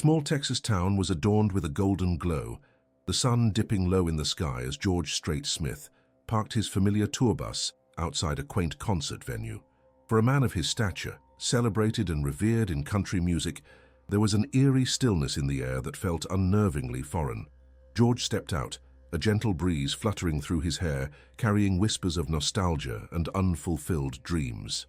Small Texas town was adorned with a golden glow, the sun dipping low in the sky as George Strait Smith parked his familiar tour bus outside a quaint concert venue. For a man of his stature, celebrated and revered in country music, there was an eerie stillness in the air that felt unnervingly foreign. George stepped out, a gentle breeze fluttering through his hair, carrying whispers of nostalgia and unfulfilled dreams.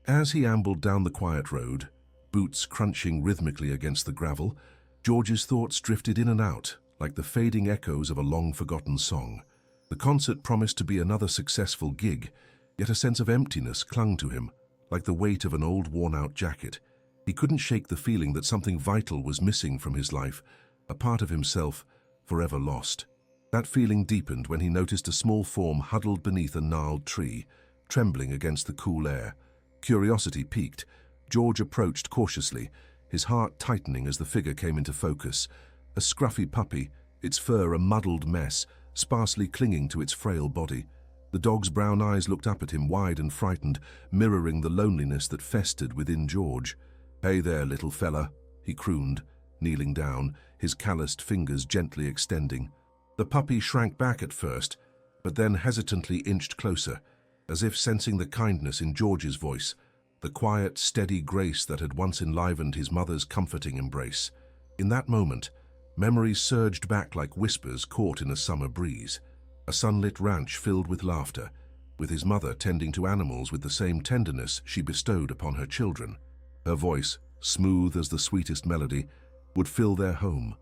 As he ambled down the quiet road, boots crunching rhythmically against the gravel, George's thoughts drifted in and out, like the fading echoes of a long-forgotten song. The concert promised to be another successful gig, yet a sense of emptiness clung to him, like the weight of an old worn-out jacket. He couldn't shake the feeling that something vital was missing from his life, a part of himself forever lost. That feeling deepened when he noticed a small form huddled beneath a gnarled tree, trembling against the cool air. Curiosity piqued. George approached cautiously, his heart tightening as the figure came into focus. A scruffy puppy, its fur a muddled mess, sparsely clinging to its frail body. The dog's brown eyes looked up at him wide and frightened, mirroring the loneliness that festered within George. "Hey there, little fella," he crooned, kneeling down, his calloused fingers gently extending. The puppy shrank back at first, but then hesitantly inched closer, as if sensing the kindness in George's voice, the quiet, steady grace that had once enlivened his mother's comforting embrace. In that moment, memories surged back like whispers caught in a summer breeze. A sunlit ranch filled with laughter, with his mother tending to animals with the same tenderness she bestowed upon her children. Her voice, smooth as the sweetest melody, would fill their home,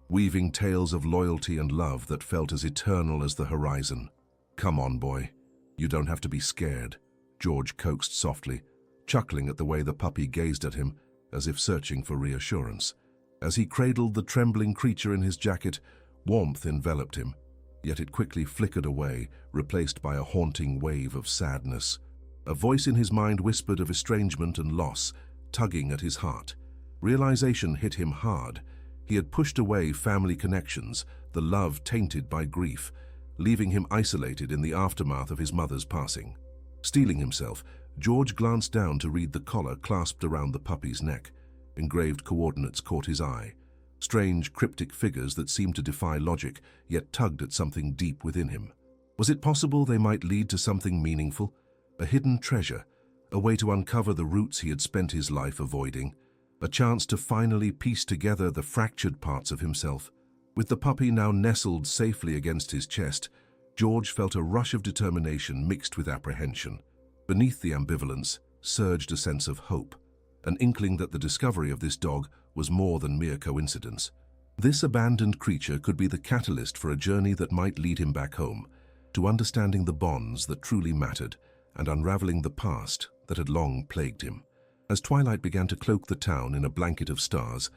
weaving tales of loyalty and love that felt as eternal as the horizon. "Come on, boy. You don't have to be scared," George coaxed softly, chuckling at the way the puppy gazed at him, as if searching for reassurance. As he cradled the trembling creature in his jacket, warmth enveloped him, yet it quickly flickered away, replaced by a haunting wave of sadness. A voice in his mind whispered of estrangement and loss, tugging at his heart. Realization hit him hard. He had pushed away family connections, the love tainted by grief, leaving him isolated in the aftermath of his mother's passing. Steeling himself, George glanced down to read the collar clasped around the puppy's neck. Engraved coordinates caught his eye. Strange, cryptic figures that seemed to defy logic, yet tugged at something deep within him. Was it possible they might lead to something meaningful? A hidden treasure, a way to uncover the roots he had spent his life avoiding, a chance to finally piece together the fractured parts of himself. With the puppy now nestled safely against his chest, George felt a rush of determination mixed with apprehension. Beneath the ambivalence surged a sense of hope, an inkling that the discovery of this dog was more than mere coincidence. This abandoned creature could be the catalyst for a journey that might lead him back home, to understanding the bonds that truly mattered and unraveling the past that had long plagued him. As twilight began to cloak the town in a blanket of stars,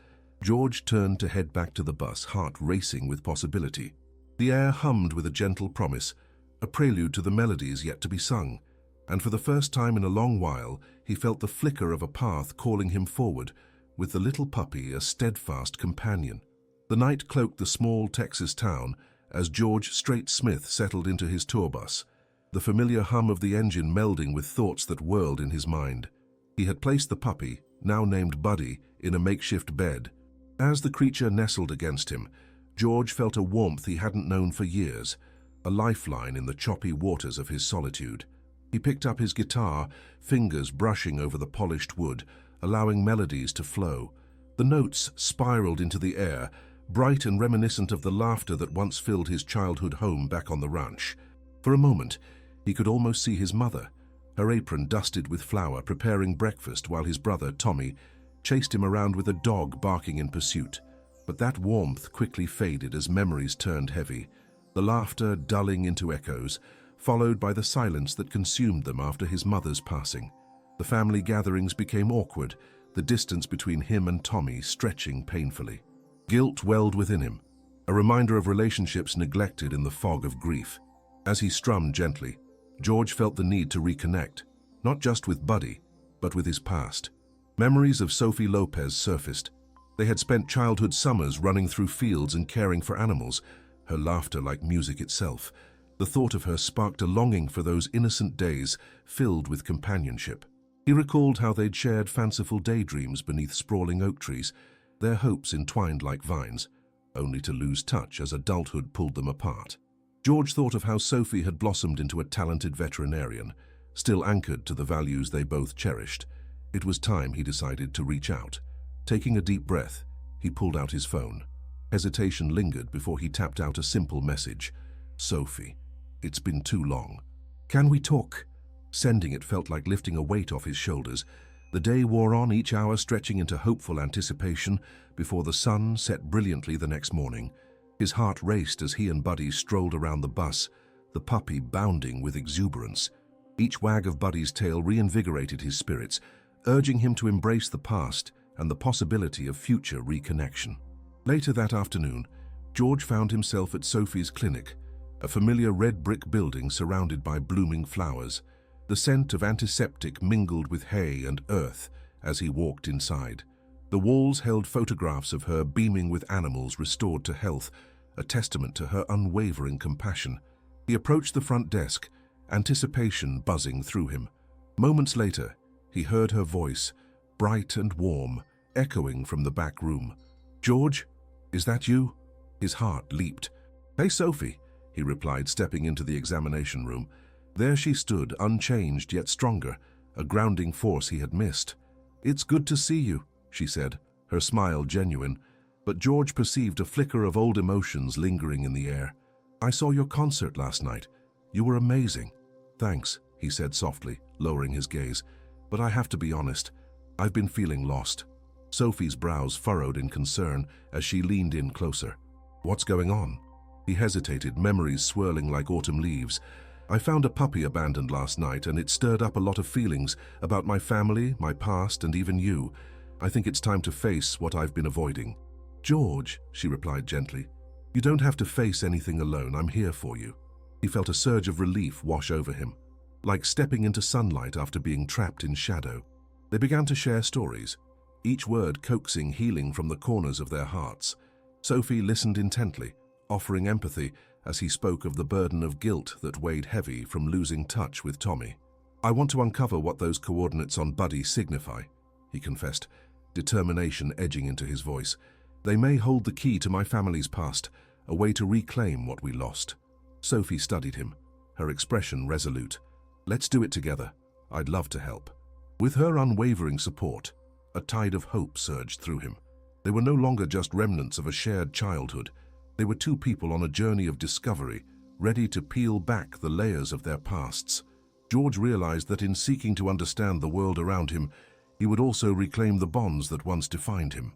George turned to head back to the bus, heart racing with possibility. The air hummed with a gentle promise, a prelude to the melodies yet to be sung, and for the first time in a long while, he felt the flicker of a path calling him forward, with the little puppy a steadfast companion. The night cloaked the small Texas town as George Strait Smith settled into his tour bus, the familiar hum of the engine melding with thoughts that whirled in his mind. He had placed the puppy, now named Buddy, in a makeshift bed. As the creature nestled against him, George felt a warmth he hadn't known for years, a lifeline in the choppy waters of his solitude. He picked up his guitar, fingers brushing over the polished wood, allowing melodies to flow. The notes spiraled into the air, bright and reminiscent of the laughter that once filled his childhood home back on the ranch. For a moment, he could almost see his mother, her apron dusted with flour, preparing breakfast while his brother, Tommy, chased him around with a dog barking in pursuit. But that warmth quickly faded as memories turned heavy, the laughter dulling into echoes, followed by the silence that consumed them after his mother's passing. The family gatherings became awkward, the distance between him and Tommy stretching painfully. Guilt welled within him, a reminder of relationships neglected in the fog of grief. As he strummed gently, George felt the need to reconnect, not just with Buddy, but with his past. Memories of Sophie Lopez surfaced. They had spent childhood summers running through fields and caring for animals, her laughter like music itself. The thought of her sparked a longing for those innocent days filled with companionship. He recalled how they'd shared fanciful daydreams beneath sprawling oak trees, their hopes entwined like vines, only to lose touch as adulthood pulled them apart. George thought of how Sophie had blossomed into a talented veterinarian, still anchored to the values they both cherished. It was time, he decided, to reach out. Taking a deep breath, he pulled out his phone. Hesitation lingered before he tapped out a simple message. "Sophie, it's been too long. Can we talk?" Sending it felt like lifting a weight off his shoulders. The day wore on, each hour stretching into hopeful anticipation before the sun set brilliantly the next morning. His heart raced as he and Buddy strolled around the bus, the puppy bounding with exuberance. Each wag of Buddy's tail reinvigorated his spirits, urging him to embrace the past and the possibility of future reconnection. Later that afternoon, George found himself at Sophie's clinic, a familiar red brick building surrounded by blooming flowers. The scent of antiseptic mingled with hay and earth as he walked inside. The walls held photographs of her beaming with animals restored to health, a testament to her unwavering compassion. He approached the front desk, anticipation buzzing through him. Moments later, he heard her voice, bright and warm, echoing from the back room. "George, is that you?" His heart leaped. "Hey, Sophie," he replied, stepping into the examination room. There she stood, unchanged yet stronger, a grounding force he had missed. "It's good to see you," she said, her smile genuine, but George perceived a flicker of old emotions lingering in the air. "I saw your concert last night. You were amazing." "Thanks," he said softly, lowering his gaze. "But I have to be honest, I've been feeling lost." Sophie's brows furrowed in concern as she leaned in closer. "What's going on?" He hesitated, memories swirling like autumn leaves. "I found a puppy abandoned last night, and it stirred up a lot of feelings about my family, my past, and even you. I think it's time to face what I've been avoiding." "George," she replied gently, "you don't have to face anything alone. I'm here for you." He felt a surge of relief wash over him, like stepping into sunlight after being trapped in shadow. They began to share stories, each word coaxing healing from the corners of their hearts. Sophie listened intently, offering empathy as he spoke of the burden of guilt that weighed heavy from losing touch with Tommy. "I want to uncover what those coordinates on Buddy signify," he confessed, determination edging into his voice. "They may hold the key to my family's past, a way to reclaim what we lost." Sophie studied him, her expression resolute. "Let's do it together. I'd love to help." With her unwavering support, a tide of hope surged through him. They were no longer just remnants of a shared childhood. They were two people on a journey of discovery, ready to peel back the layers of their pasts. George realized that in seeking to understand the world around him, he would also reclaim the bonds that once defined him.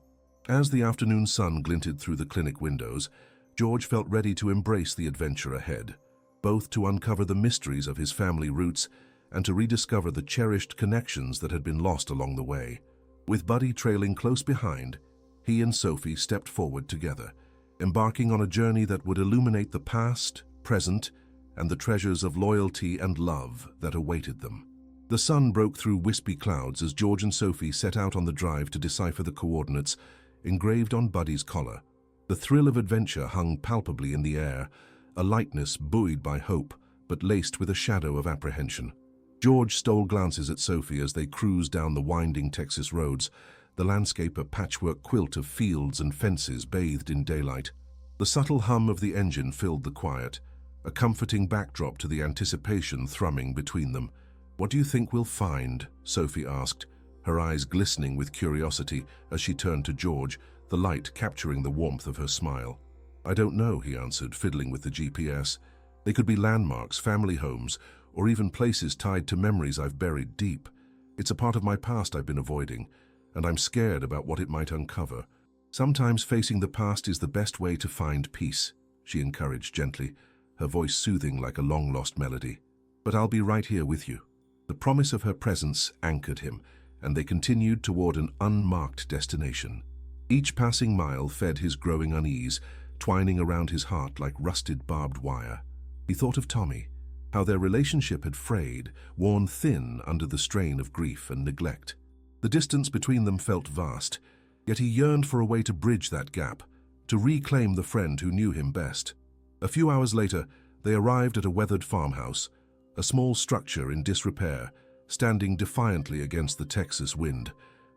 As the afternoon sun glinted through the clinic windows, George felt ready to embrace the adventure ahead, both to uncover the mysteries of his family roots and to rediscover the cherished connections that had been lost along the way. With Buddy trailing close behind, he and Sophie stepped forward together, embarking on a journey that would illuminate the past, present, and the treasures of loyalty and love that awaited them. The sun broke through wispy clouds as George and Sophie set out on the drive to decipher the coordinates engraved on Buddy's collar. The thrill of adventure hung palpably in the air, a lightness buoyed by hope, but laced with a shadow of apprehension. George stole glances at Sophie as they cruised down the winding Texas roads, the landscape a patchwork quilt of fields and fences bathed in daylight. The subtle hum of the engine filled the quiet, a comforting backdrop to the anticipation thrumming between them. "What do you think we'll find?" Sophie asked, her eyes glistening with curiosity as she turned to George, the light capturing the warmth of her smile. "I don't know," he answered, fiddling with the GPS. "They could be landmarks, family homes, or even places tied to memories I've buried deep. It's a part of my past I've been avoiding, and I'm scared about what it might uncover. Sometimes facing the past is the best way to find peace," she encouraged gently, her voice soothing like a long-lost melody. "But I'll be right here with you." The promise of her presence anchored him, and they continued toward an unmarked destination. Each passing mile fed his growing unease, twining around his heart like rusted barbed wire. He thought of Tommy, how their relationship had frayed, worn thin under the strain of grief and neglect. The distance between them felt vast, yet he yearned for a way to bridge that gap, to reclaim the friend who knew him best. A few hours later, they arrived at a weathered farmhouse, a small structure in disrepair, standing defiantly against the Texas wind.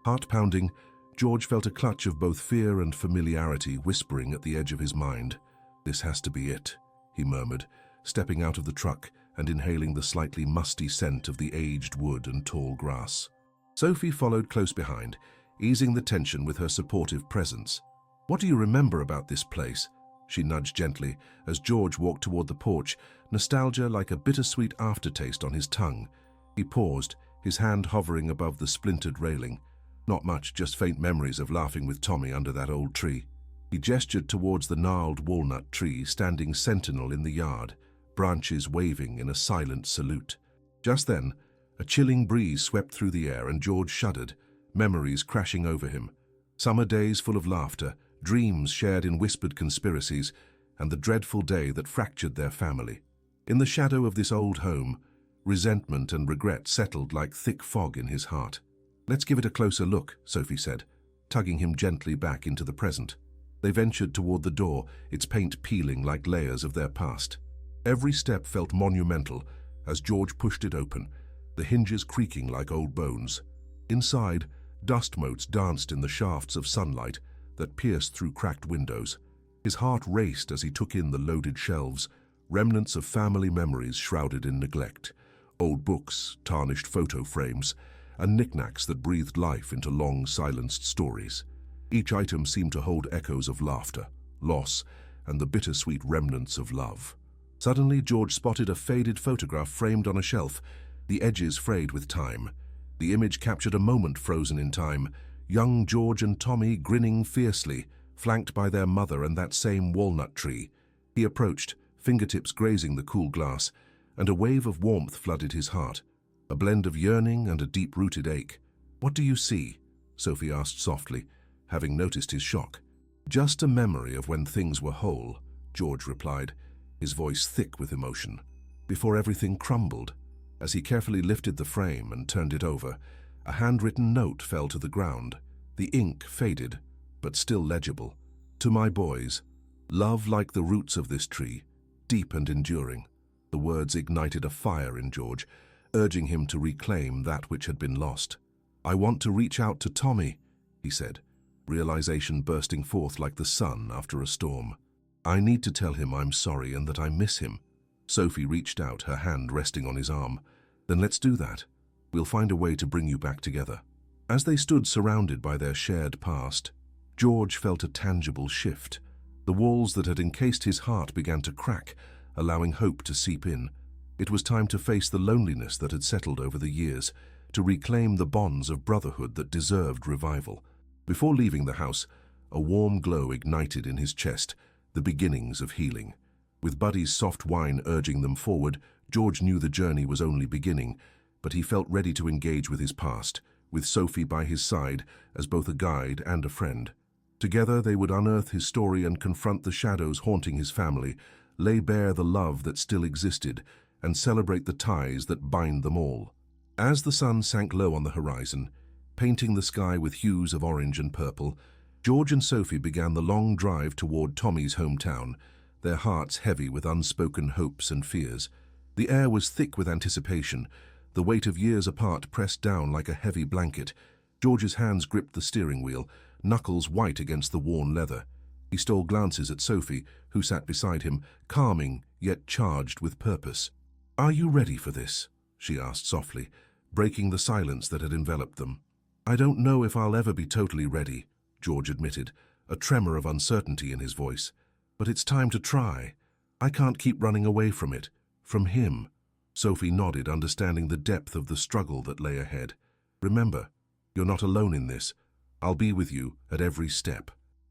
Heart-pounding, George felt a clutch of both fear and familiarity whispering at the edge of his mind. "This has to be it," he murmured, stepping out of the truck and inhaling the slightly musty scent of the aged wood and tall grass. Sophie followed close behind, easing the tension with her supportive presence. "What do you remember about this place?" she nudged gently as George walked toward the porch, nostalgia like a bittersweet aftertaste on his tongue. He paused, his hand hovering above the splintered railing. "Not much, just faint memories of laughing with Tommy under that old tree." He gestured towards the gnarled walnut tree standing sentinel in the yard, branches waving in a silent salute. Just then, a chilling breeze swept through the air and George shuddered, memories crashing over him. Summer days full of laughter, dreams shared in whispered conspiracies, and the dreadful day that fractured their family. In the shadow of this old home, resentment and regret settled like thick fog in his heart. "Let's give it a closer look," Sophie said, tugging him gently back into the present. They ventured toward the door, its paint peeling like layers of their past. Every step felt monumental as George pushed it open, the hinges creaking like old bones. Inside, dust motes danced in the shafts of sunlight that pierced through cracked windows. His heart raced as he took in the loaded shelves, remnants of family memories shrouded in neglect, old books, tarnished photo frames, and knickknacks that breathed life into long, silenced stories. Each item seemed to hold echoes of laughter, loss, and the bittersweet remnants of love. Suddenly, George spotted a faded photograph framed on a shelf, the edges frayed with time. The image captured a moment frozen in time, young George and Tommy grinning fiercely, flanked by their mother and that same walnut tree. He approached, fingertips grazing the cool glass, and a wave of warmth flooded his heart, a blend of yearning and a deep-rooted ache. "What do you see?" Sophie asked softly, having noticed his shock. "Just a memory of when things were whole," George replied, his voice thick with emotion. "Before everything crumbled." As he carefully lifted the frame and turned it over, a handwritten note fell to the ground. The ink faded, but still legible. "To my boys, love like the roots of this tree, deep and enduring." The words ignited a fire in George, urging him to reclaim that which had been lost. "I want to reach out to Tommy," he said, realization bursting forth like the sun after a storm. "I need to tell him I'm sorry and that I miss him." Sophie reached out, her hand resting on his arm. "Then let's do that. We'll find a way to bring you back together." As they stood surrounded by their shared past, George felt a tangible shift. The walls that had encased his heart began to crack, allowing hope to seep in. It was time to face the loneliness that had settled over the years, to reclaim the bonds of brotherhood that deserved revival. Before leaving the house, a warm glow ignited in his chest, the beginnings of healing. With Buddy's soft whine urging them forward, George knew the journey was only beginning, but he felt ready to engage with his past, with Sophie by his side as both a guide and a friend. Together they would unearth his story and confront the shadows haunting his family, lay bare the love that still existed, and celebrate the ties that bind them all. As the sun sank low on the horizon, painting the sky with hues of orange and purple, George and Sophie began the long drive toward Tommy's hometown, their hearts heavy with unspoken hopes and fears. The air was thick with anticipation, the weight of years apart pressed down like a heavy blanket. George's hands gripped the steering wheel, knuckles white against the worn leather. He stole glances at Sophie, who sat beside him, calming yet charged with purpose. "Are you ready for this?" she asked softly, breaking the silence that had enveloped them. "I don't know if I'll ever be totally ready," George admitted, a tremor of uncertainty in his voice. "But it's time to try. I can't keep running away from it, from him." Sophie nodded, understanding the depth of the struggle that lay ahead. "Remember, you're not alone in this. I'll be with you at every step."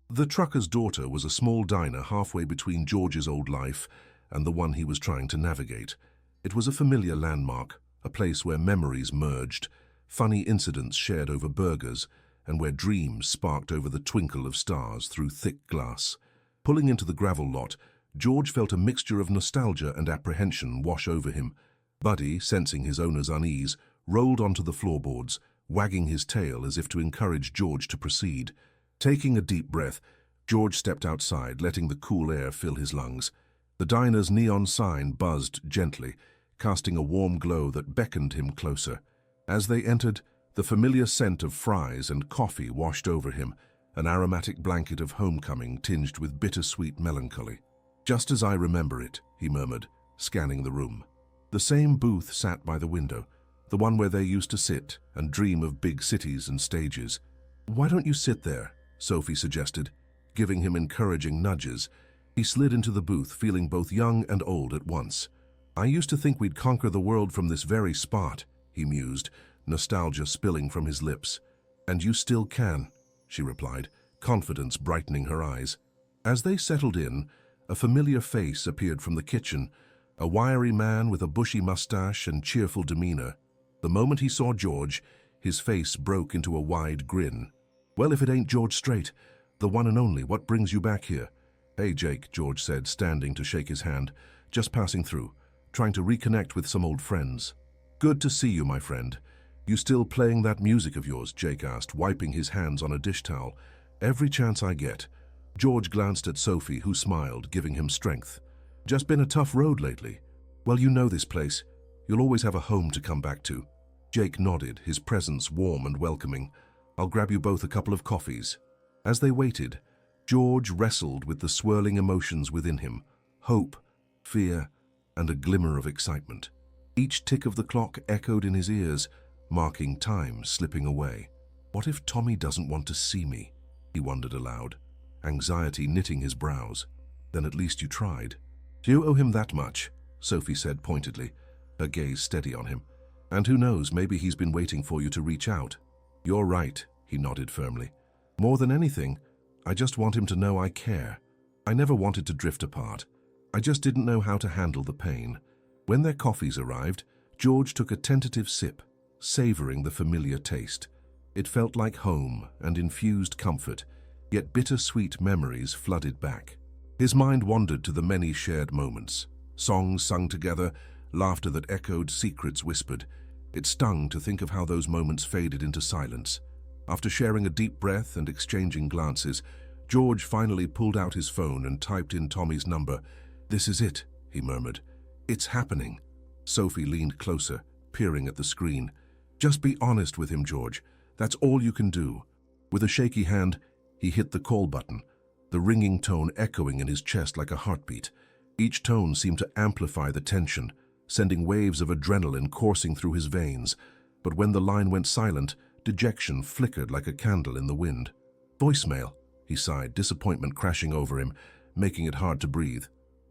The trucker's daughter was a small diner halfway between George's old life and the one he was trying to navigate. It was a familiar landmark, a place where memories merged, funny incidents shared over burgers, and where dreams sparked over the twinkle of stars through thick glass. Pulling into the gravel lot, George felt a mixture of nostalgia and apprehension wash over him. Buddy, sensing his owner's unease, rolled onto the floorboards, wagging his tail as if to encourage George to proceed. Taking a deep breath, George stepped outside, letting the cool air fill his lungs. The diner's neon sign buzzed gently, casting a warm glow that beckoned him closer. As they entered, The familiar scent of fries and coffee washed over him, an aromatic blanket of homecoming tinged with bittersweet melancholy. "Just as I remember it," he murmured, scanning the room. The same booth sat by the window, the one where they used to sit and dream of big cities and stages. "Why don't you sit there?" Sophie suggested, giving him encouraging nudges. He slid into the booth, feeling both young and old at once. "I used to think we'd conquer the world from this very spot," he mused, nostalgia spilling from his lips. "And you still can," she replied, confidence brightening her eyes. As they settled in, a familiar face appeared from the kitchen, a wiry man with a bushy mustache and cheerful demeanor. The moment he saw George, his face broke into a wide grin. "Well, if it ain't George Strait, the one and only, what brings you back here?" "Hey, Jake," George said, standing to shake his hand. "Just passing through, trying to reconnect with some old friends." "Good to see you, my friend. You still playing that music of yours?" Jake asked, wiping his hands on a dish towel. "Every chance I get." George glanced at Sophie, who smiled, giving him strength. "Just been a tough road lately." "Well, you know this place. You'll always have a home to come back to." Jake nodded, his presence warm and welcoming. "I'll grab you both a couple of coffees." As they waited, George wrestled with the swirling emotions within him: hope, fear, and a glimmer of excitement. Each tick of the clock echoed in his ears, marking time slipping away. "What if Tommy doesn't want to see me?" he wondered aloud, anxiety knitting his brows. "Then at least you tried." "Do you owe him that much?" Sophie said pointedly, her gaze steady on him. "And who knows, maybe he's been waiting for you to reach out." "You're right," he nodded firmly. "More than anything, I just want him to know I care. I never wanted to drift apart. I just didn't know how to handle the pain." When their coffees arrived, George took a tentative sip, savoring the familiar taste. It felt like home and infused comfort, yet bittersweet memories flooded back. His mind wandered to the many shared moments, songs sung together, laughter that echoed, secrets whispered. It stung to think of how those moments faded into silence. After sharing a deep breath and exchanging glances, George finally pulled out his phone and typed in Tommy's number. "This is it," he murmured. "It's happening." Sophie leaned closer, peering at the screen. "Just be honest with him, George. That's all you can do." With a shaky hand, he hit the call button, the ringing tone echoing in his chest like a heartbeat. Each tone seemed to amplify the tension, sending waves of adrenaline coursing through his veins. But when the line went silent, dejection flickered like a candle in the wind. "Voicemail," he sighed, disappointment crashing over him, making it hard to breathe.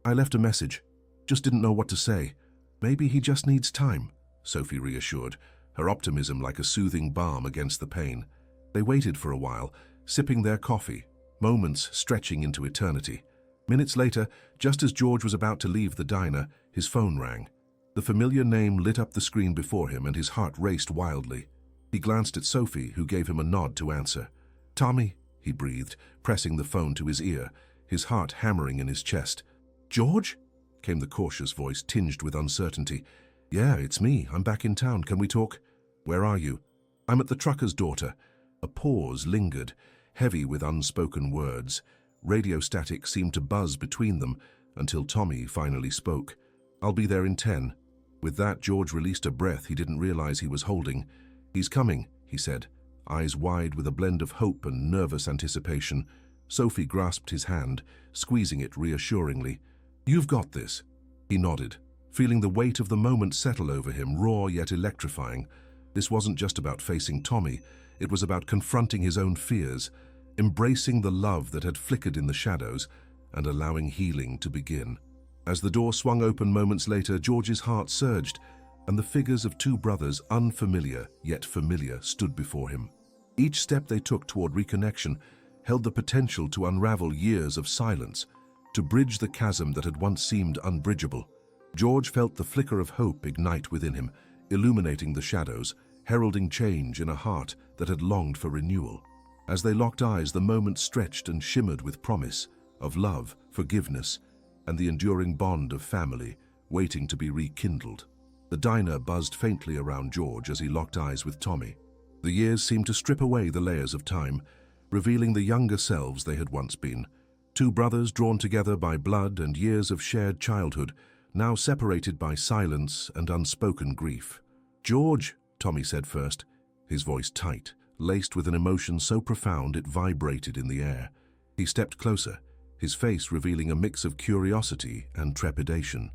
"I left a message. Just didn't know what to say." "Maybe he just needs time," Sophie reassured, her optimism like a soothing balm against the pain. They waited for a while, sipping their coffee, moments stretching into eternity. Minutes later, just as George was about to leave the diner, his phone rang. The familiar name lit up the screen before him and his heart raced wildly. He glanced at Sophie, who gave him a nod to answer. "Tommy," he breathed, pressing the phone to his ear, his heart hammering in his chest. "George?" came the cautious voice, tinged with uncertainty. "Yeah, it's me. I'm back in town. Can we talk?" "Where are you?" "I'm at the trucker's daughter." A pause lingered, heavy with unspoken words. Radio static seemed to buzz between them until Tommy finally spoke. "I'll be there in 10. With that, George released a breath he didn't realize he was holding. "He's coming," he said, eyes wide with a blend of hope and nervous anticipation. Sophie grasped his hand, squeezing it reassuringly. "You've got this." He nodded, feeling the weight of the moment settle over him, raw yet electrifying. This wasn't just about facing Tommy, it was about confronting his own fears, embracing the love that had flickered in the shadows, and allowing healing to begin. As the door swung open moments later, George's heart surged, and the figures of two brothers, unfamiliar yet familiar, stood before him. Each step they took toward reconnection held the potential to unravel years of silence, to bridge the chasm that had once seemed unbridgeable. George felt the flicker of hope ignite within him, illuminating the shadows, heralding change in a heart that had longed for renewal. As they locked eyes, the moment stretched and shimmered with promise of love, forgiveness, and the enduring bond of family waiting to be rekindled. The diner buzzed faintly around George as he locked eyes with Tommy. The years seemed to strip away the layers of time, revealing the younger selves they had once been. Two brothers drawn together by blood and years of shared childhood, now separated by silence and unspoken grief. "George," Tommy said first. his voice tight, laced with an emotion so profound it vibrated in the air. He stepped closer, his face revealing a mix of curiosity and trepidation.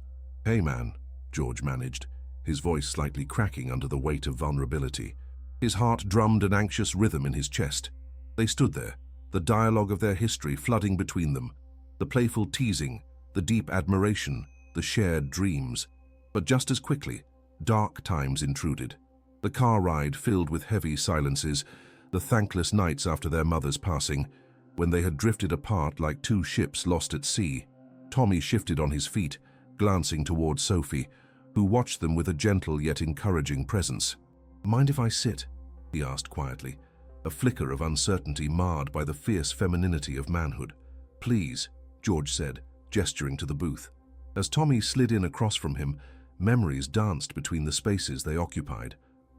"Hey man," George managed, his voice slightly cracking under the weight of vulnerability. His heart drummed an anxious rhythm in his chest. They stood there, the dialogue of their history flooding between them, the playful teasing, the deep admiration, the shared dreams. But just as quickly, dark times intruded. The car ride filled with heavy silences, the thankless nights after their mother's passing, when they had drifted apart like two ships lost at sea. Tommy shifted on his feet, glancing toward Sophie, who watched them with a gentle yet encouraging presence. "Mind if I sit?" he asked quietly, a flicker of uncertainty marred by the fierce femininity of manhood. "Please," George said, gesturing to the booth. As Tommy slid in across from him, memories danced between the spaces they occupied,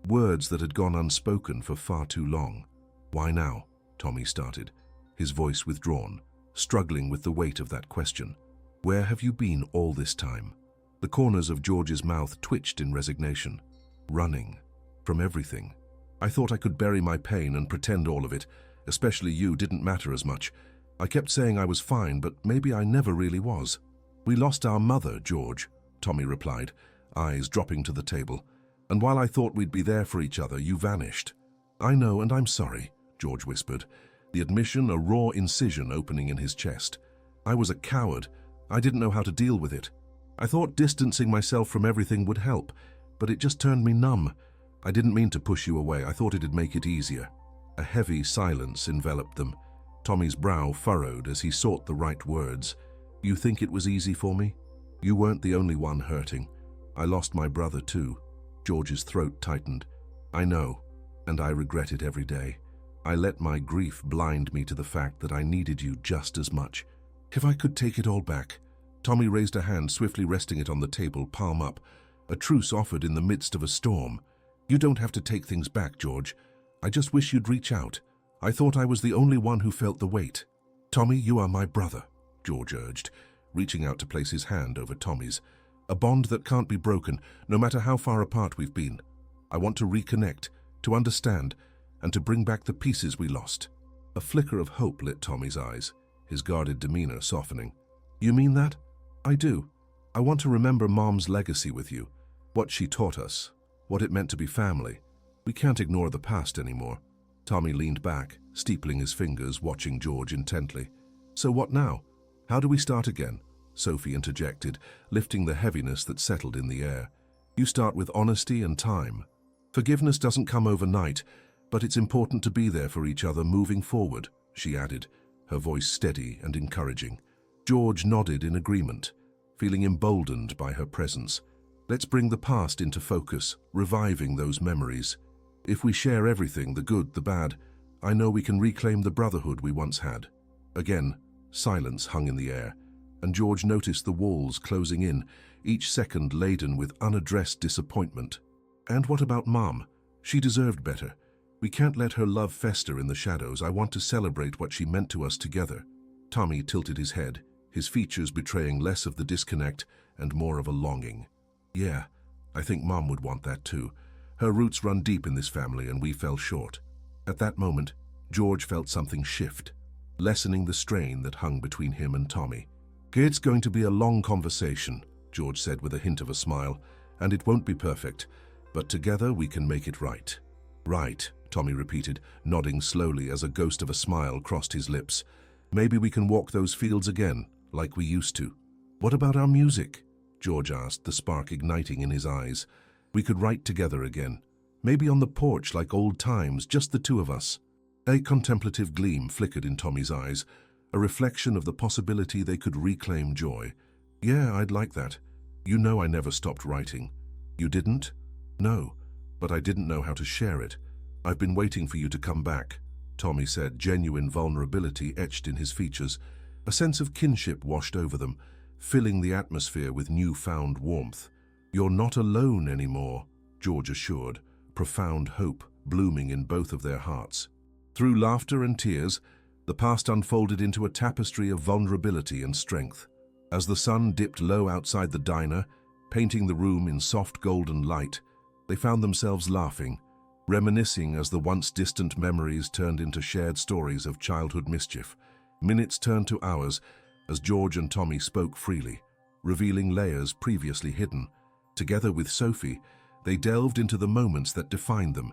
words that had gone unspoken for far too long. "Why now?" Tommy started, his voice withdrawn, struggling with the weight of that question. "Where have you been all this time?" The corners of George's mouth twitched in resignation. "Running. From everything. I thought I could bury my pain and pretend all of it, especially you, didn't matter as much. I kept saying I was fine, but maybe I never really was." "We lost our mother, George," Tommy replied, eyes dropping to the table. "And while I thought we'd be there for each other, you vanished." "I know, and I'm sorry," George whispered, the admission a raw incision opening in his chest. "I was a coward. I didn't know how to deal with it. I thought distancing myself from everything would help, but it just turned me numb. I didn't mean to push you away. I thought it'd make it easier." A heavy silence enveloped them. Tommy's brow furrowed as he sought the right words. "You think it was easy for me? You weren't the only one hurting. I lost my brother too." George's throat tightened. "I know, and I regret it every day. I let my grief blind me to the fact that I needed you just as much. If I could take it all back." Tommy raised a hand, swiftly resting it on the table, palm up. A truce offered in the midst of a storm. "You don't have to take things back, George. I just wish you'd reach out. I thought I was the only one who felt the weight." "Tommy, you are my brother," George urged, reaching out to place his hand over Tommy's. "A bond that can't be broken, no matter how far apart we've been. I want to reconnect, to understand, and to bring back the pieces we lost." A flicker of hope lit Tommy's eyes, his guarded demeanor softening. "You mean that?" "I do. I want to remember Mom's legacy with you, what she taught us, what it meant to be family. We can't ignore the past anymore." Tommy leaned back, steepling his fingers, watching George intently. "So what now? How do we start again?" Sophie interjected, lifting the heaviness that settled in the air. "You start with honesty and time. Forgiveness doesn't come overnight, but it's important to be there for each other moving forward," she added, her voice steady and encouraging. George nodded in agreement, feeling emboldened by her presence. "Let's bring the past into focus, reviving those memories. If we share everything, the good, the bad, I know we can reclaim the brotherhood we once had." Again, silence hung in the air, and George noticed the walls closing in, each second laden with unaddressed disappointment. "And what about Mom? She deserved better. We can't let her love fester in the shadows. I want to celebrate what she meant to us together." Tommy tilted his head, his features betraying less of the disconnect and more of a longing. "Yeah, I think Mom would want that too. Her roots run deep in this family and we fell short." At that moment, George felt something shift, lessening the strain that hung between him and Tommy. "It's going to be a long conversation," George said with a hint of a smile, "and it won't be perfect, but together we can make it right." "Right," Tommy repeated, nodding slowly as a ghost of a smile crossed his lips. "Maybe we can walk those fields again, like we used to." "What about our music?" George asked, the spark igniting in his eyes. "We could write together again. Maybe on the porch like old times, just the two of us." A contemplative gleam flickered in Tommy's eyes, a reflection of the possibility they could reclaim joy. "Yeah, I'd like that. You know I never stopped writing." "You didn't?" "No, but I didn't know how to share it. I've been waiting for you to come back," Tommy said, genuine vulnerability etched in his features. A sense of kinship washed over them, filling the atmosphere with newfound warmth. "You're not alone anymore," George assured, profound hope blooming in both of their hearts. Through laughter and tears, the past unfolded into a tapestry of vulnerability and strength. As the sun dipped low outside the diner, painting the room in soft golden light, they found themselves laughing, reminiscing as the once distant memories turned into shared stories of childhood mischief. Minutes turned to hours as George and Tommy spoke freely, revealing layers previously hidden. Together with Sophie, they delved into the moments that defined them,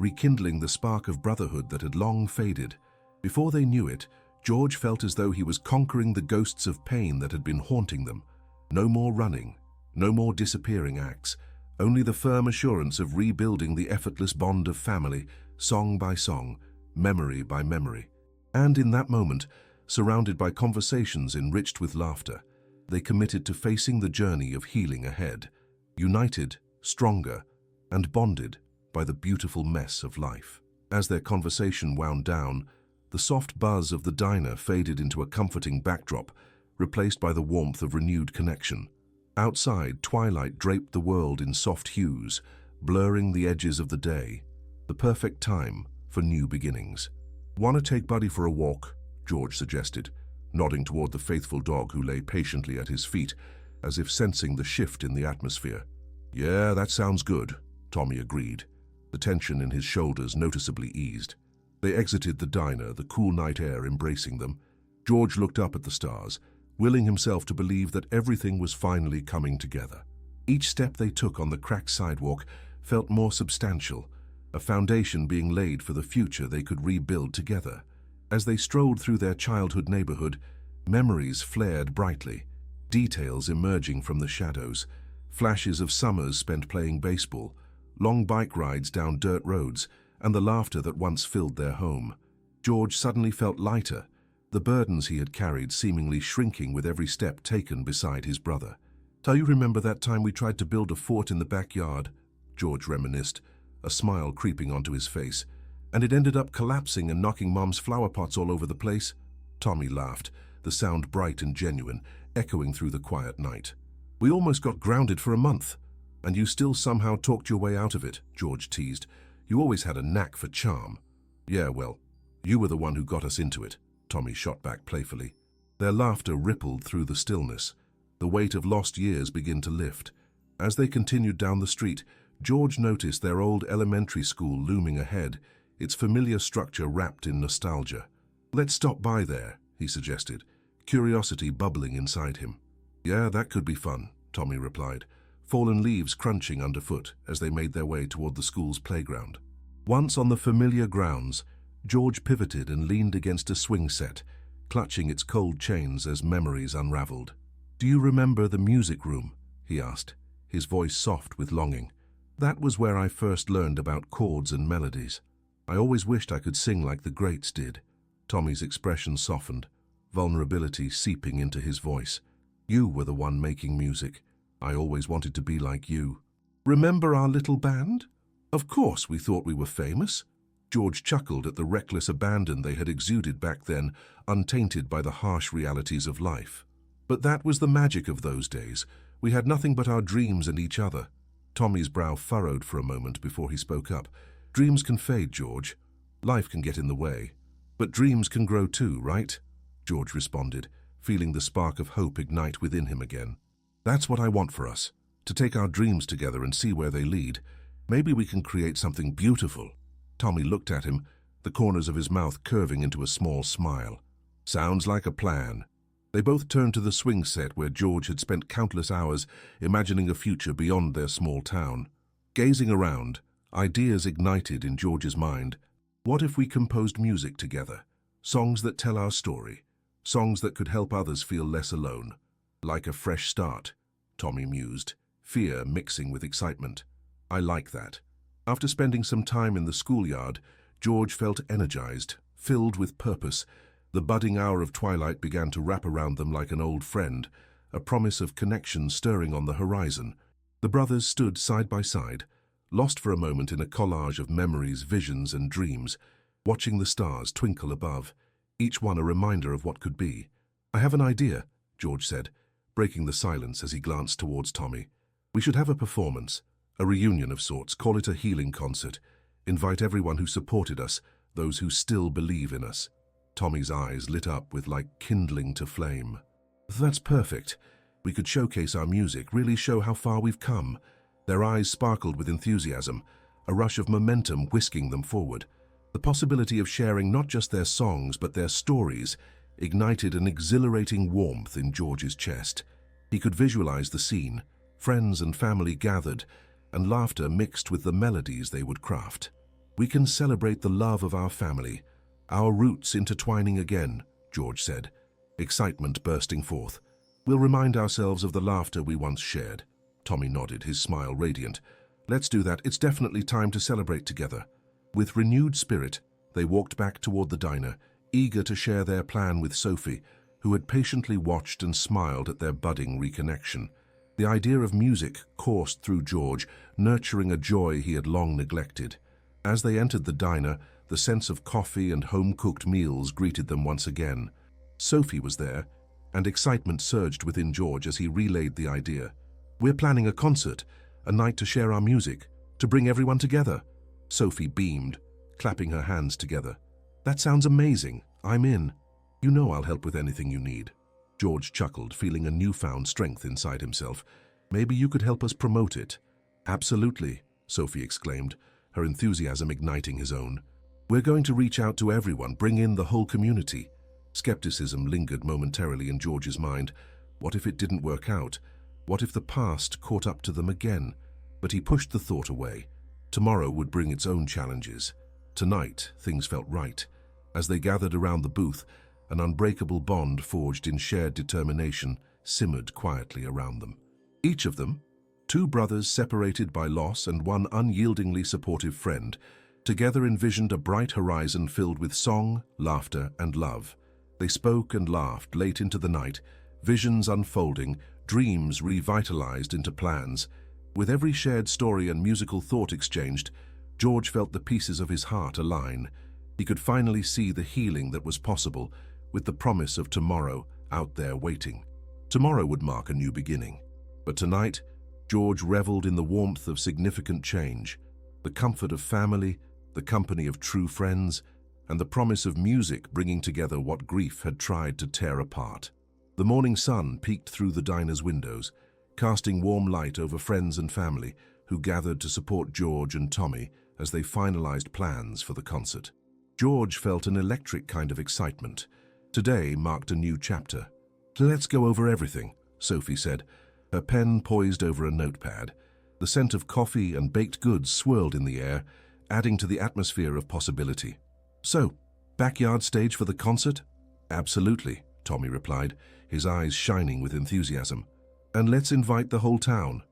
rekindling the spark of brotherhood that had long faded. Before they knew it, George felt as though he was conquering the ghosts of pain that had been haunting them. No more running, no more disappearing acts, only the firm assurance of rebuilding the effortless bond of family, song by song, memory by memory. And in that moment, surrounded by conversations enriched with laughter, they committed to facing the journey of healing ahead, united, stronger, and bonded by the beautiful mess of life. As their conversation wound down, the soft buzz of the diner faded into a comforting backdrop, replaced by the warmth of renewed connection. Outside, twilight draped the world in soft hues, blurring the edges of the day, the perfect time for new beginnings. "Want to take Buddy for a walk?" George suggested, nodding toward the faithful dog who lay patiently at his feet, as if sensing the shift in the atmosphere. "Yeah, that sounds good," Tommy agreed, the tension in his shoulders noticeably eased. They exited the diner, the cool night air embracing them. George looked up at the stars, willing himself to believe that everything was finally coming together. Each step they took on the cracked sidewalk felt more substantial, a foundation being laid for the future they could rebuild together. As they strolled through their childhood neighborhood, memories flared brightly, details emerging from the shadows, flashes of summers spent playing baseball, long bike rides down dirt roads, and the laughter that once filled their home. George suddenly felt lighter, the burdens he had carried seemingly shrinking with every step taken beside his brother. "Do you remember that time we tried to build a fort in the backyard?" George reminisced, a smile creeping onto his face. "And it ended up collapsing and knocking Mom's flower pots all over the place?" Tommy laughed, the sound bright and genuine, echoing through the quiet night. "We almost got grounded for a month, and you still somehow talked your way out of it," George teased. "You always had a knack for charm." "Yeah, well, you were the one who got us into it," Tommy shot back playfully. Their laughter rippled through the stillness, the weight of lost years began to lift. As they continued down the street, George noticed their old elementary school looming ahead, its familiar structure wrapped in nostalgia. "Let's stop by there," he suggested, curiosity bubbling inside him. "Yeah, that could be fun," Tommy replied, fallen leaves crunching underfoot as they made their way toward the school's playground. Once on the familiar grounds, George pivoted and leaned against a swing set, clutching its cold chains as memories unraveled. "Do you remember the music room?" he asked, his voice soft with longing. "That was where I first learned about chords and melodies. I always wished I could sing like the greats did." Tommy's expression softened, vulnerability seeping into his voice. "You were the one making music. I always wanted to be like you." "Remember our little band? Of course we thought we were famous." George chuckled at the reckless abandon they had exuded back then, untainted by the harsh realities of life. "But that was the magic of those days. We had nothing but our dreams and each other." Tommy's brow furrowed for a moment before he spoke up. "Dreams can fade, George. Life can get in the way. But dreams can grow too, right?" George responded, feeling the spark of hope ignite within him again. "That's what I want for us, to take our dreams together and see where they lead. Maybe we can create something beautiful." Tommy looked at him, the corners of his mouth curving into a small smile. "Sounds like a plan." They both turned to the swing set where George had spent countless hours imagining a future beyond their small town. Gazing around, ideas ignited in George's mind. What if we composed music together? Songs that tell our story. Songs that could help others feel less alone. "Like a fresh start," Tommy mused, fear mixing with excitement. "I like that." After spending some time in the schoolyard, George felt energized, filled with purpose. The budding hour of twilight began to wrap around them like an old friend, a promise of connection stirring on the horizon. The brothers stood side by side, lost for a moment in a collage of memories, visions, and dreams, watching the stars twinkle above, each one a reminder of what could be. "I have an idea," George said, breaking the silence as he glanced towards Tommy. "We should have a performance. A reunion of sorts, call it a healing concert. Invite everyone who supported us, those who still believe in us." Tommy's eyes lit up with like kindling to flame. "That's perfect. We could showcase our music, really show how far we've come." Their eyes sparkled with enthusiasm, a rush of momentum whisking them forward. The possibility of sharing not just their songs but their stories ignited an exhilarating warmth in George's chest. He could visualize the scene, friends and family gathered, and laughter mixed with the melodies they would craft. "We can celebrate the love of our family, our roots intertwining again," George said, excitement bursting forth. "We'll remind ourselves of the laughter we once shared." Tommy nodded, his smile radiant. "Let's do that. It's definitely time to celebrate together." With renewed spirit, they walked back toward the diner, eager to share their plan with Sophie, who had patiently watched and smiled at their budding reconnection. The idea of music coursed through George, nurturing a joy he had long neglected. As they entered the diner, the sense of coffee and home-cooked meals greeted them once again. Sophie was there, and excitement surged within George as he relayed the idea. "We're planning a concert, a night to share our music, to bring everyone together." Sophie beamed, clapping her hands together. "That sounds amazing. I'm in. You know I'll help with anything you need." George chuckled, feeling a newfound strength inside himself. "Maybe you could help us promote it." "Absolutely," Sophie exclaimed, her enthusiasm igniting his own. "We're going to reach out to everyone, bring in the whole community." Skepticism lingered momentarily in George's mind. What if it didn't work out? What if the past caught up to them again? But he pushed the thought away. Tomorrow would bring its own challenges. Tonight, things felt right. As they gathered around the booth, an unbreakable bond forged in shared determination simmered quietly around them. Each of them, two brothers separated by loss and one unyieldingly supportive friend, together envisioned a bright horizon filled with song, laughter, and love. They spoke and laughed late into the night, visions unfolding, dreams revitalized into plans. With every shared story and musical thought exchanged, George felt the pieces of his heart align. He could finally see the healing that was possible, with the promise of tomorrow out there waiting. Tomorrow would mark a new beginning. But tonight, George reveled in the warmth of significant change, the comfort of family, the company of true friends, and the promise of music bringing together what grief had tried to tear apart. The morning sun peeked through the diner's windows, casting warm light over friends and family who gathered to support George and Tommy as they finalized plans for the concert. George felt an electric kind of excitement. Today marked a new chapter. "Let's go over everything," Sophie said, her pen poised over a notepad. The scent of coffee and baked goods swirled in the air, adding to the atmosphere of possibility. "So, backyard stage for the concert?" "Absolutely," Tommy replied, his eyes shining with enthusiasm. "And let's invite the whole town."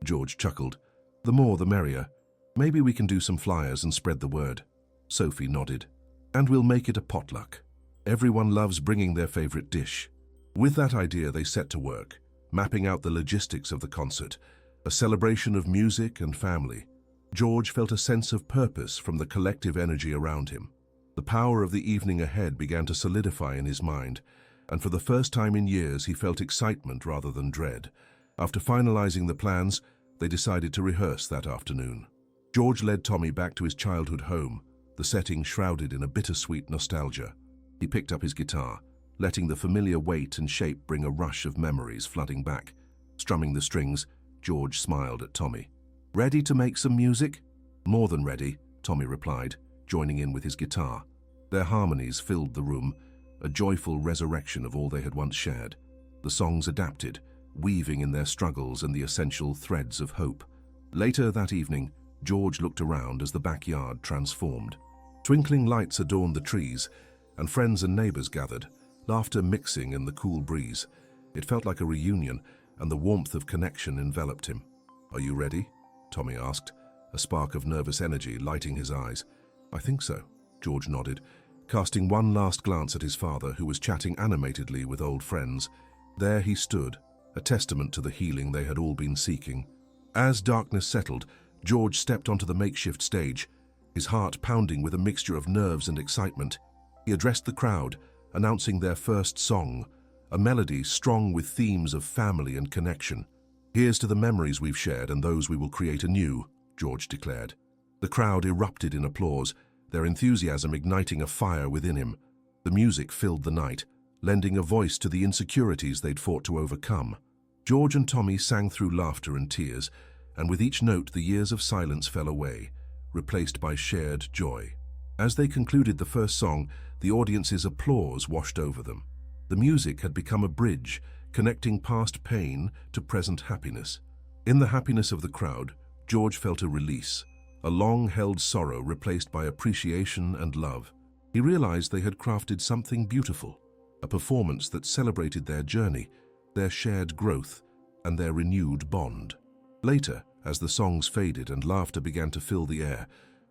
George chuckled. "The more the merrier. Maybe we can do some flyers and spread the word." Sophie nodded. "And we'll make it a potluck. Everyone loves bringing their favorite dish." With that idea, they set to work, mapping out the logistics of the concert, a celebration of music and family. George felt a sense of purpose from the collective energy around him. The power of the evening ahead began to solidify in his mind, and for the first time in years he felt excitement rather than dread. After finalizing the plans, they decided to rehearse that afternoon. George led Tommy back to his childhood home, the setting shrouded in a bittersweet nostalgia. He picked up his guitar, letting the familiar weight and shape bring a rush of memories flooding back. Strumming the strings, George smiled at Tommy. "Ready to make some music?" "More than ready," Tommy replied, joining in with his guitar. Their harmonies filled the room, a joyful resurrection of all they had once shared. The songs adapted, weaving in their struggles and the essential threads of hope. Later that evening, George looked around as the backyard transformed. Twinkling lights adorned the trees, and friends and neighbors gathered, laughter mixing in the cool breeze. It felt like a reunion, and the warmth of connection enveloped him. "Are you ready?" Tommy asked, a spark of nervous energy lighting his eyes. "I think so," George nodded, casting one last glance at his father, who was chatting animatedly with old friends. There he stood, a testament to the healing they had all been seeking. As darkness settled, George stepped onto the makeshift stage, his heart pounding with a mixture of nerves and excitement. He addressed the crowd, announcing their first song, a melody strong with themes of family and connection. "Here's to the memories we've shared and those we will create anew," George declared. The crowd erupted in applause, their enthusiasm igniting a fire within him. The music filled the night, lending a voice to the insecurities they'd fought to overcome. George and Tommy sang through laughter and tears, and with each note the years of silence fell away, replaced by shared joy. As they concluded the first song, the audience's applause washed over them. The music had become a bridge, connecting past pain to present happiness. In the happiness of the crowd, George felt a release, a long-held sorrow replaced by appreciation and love. He realized they had crafted something beautiful, a performance that celebrated their journey, their shared growth, and their renewed bond. Later, as the songs faded and laughter began to fill the air,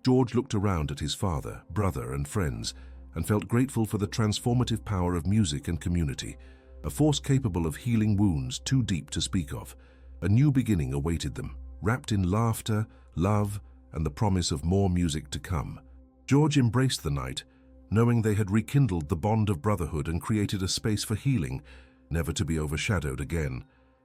George looked around at his father, brother, and friends and felt grateful for the transformative power of music and community, a force capable of healing wounds too deep to speak of. A new beginning awaited them, wrapped in laughter, love, and the promise of more music to come. George embraced the night, knowing they had rekindled the bond of brotherhood and created a space for healing, never to be overshadowed again.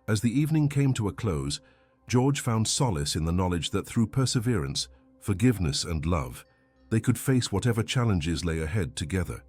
As the evening came to a close, George found solace in the knowledge that through perseverance, forgiveness, and love, they could face whatever challenges lay ahead together.